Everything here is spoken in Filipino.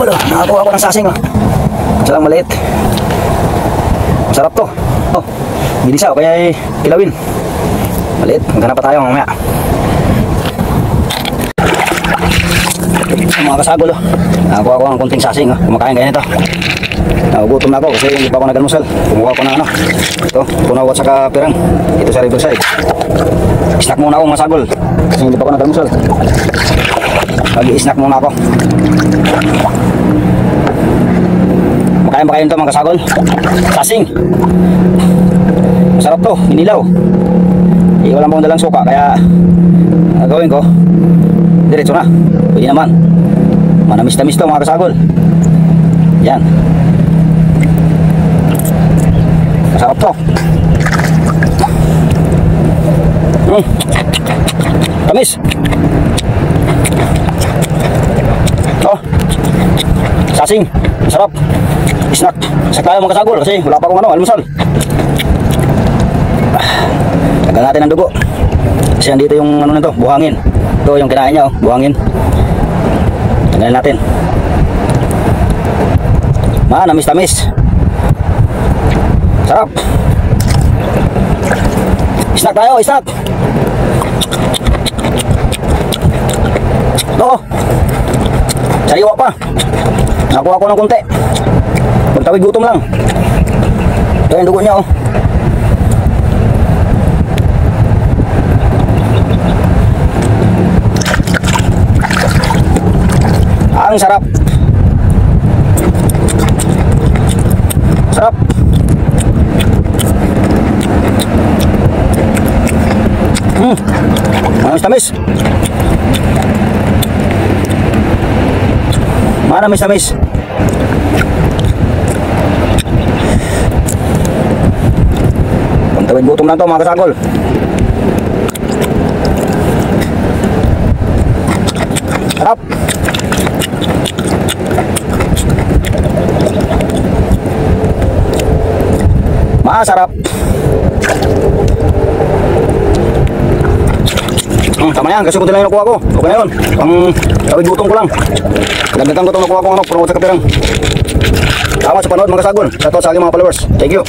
kasagol, oh. Nakakuha ako ng sasing, oh. Isa lang maliit. Masarap to. Oh, ginisa o kaya kilawin. Maliit, maghanap pa tayo mamaya. Mga kasagol, oh. Nakakuha ko ng konting sasing, oh. Kumakain kaya nito. Nagugutom na ako kasi hindi pa ako nag-almusal. Kumuha ko na ano. Ito, punaw at saka pirang. Ito sa riverside. Snack muna ako mga sagol. Kasi hindi pa ako nag-almusal. Mag-i-snack muna ako. Makain ba kayo nito mga kasagol? Sasing. Masarap to, inilaw. Wala pong dalang suka kaya gagawin ko diretso na. Pwede naman. Manamis-tamis to mga kasagol. Yan. Masarap to. Tamis. Oh. Sasing. Masarap. Snack. Snack tayo mga kasagol kasi wala pa akong ano, almusal. Tagal natin ang dugo. Kasi andito yung ano nito, buhangin. Ito yung kinain niya, oh, buhangin. Tagalin natin. Namis-tamis. Sarap. Snack tayo, snack. Oo. Sariwa pa. Nakuha ko ng konti. Pagtawid gutom lang. Ito yung dugo niya, oh. Ang sarap. Sarap. Tamis-tamis. Manamis-tamis. Pantawid gutom lang to mga kasagol. Sarap. Masarap. Tama yan, kasi kunti lang yung nakuha ko. Okay na yun. Pang tawid gutom ko lang. Nagdagang ko itong nakuha ko, promote sa kapirang. Tama sa panood mga kasagol. Sa to sa aking mga followers. Thank you.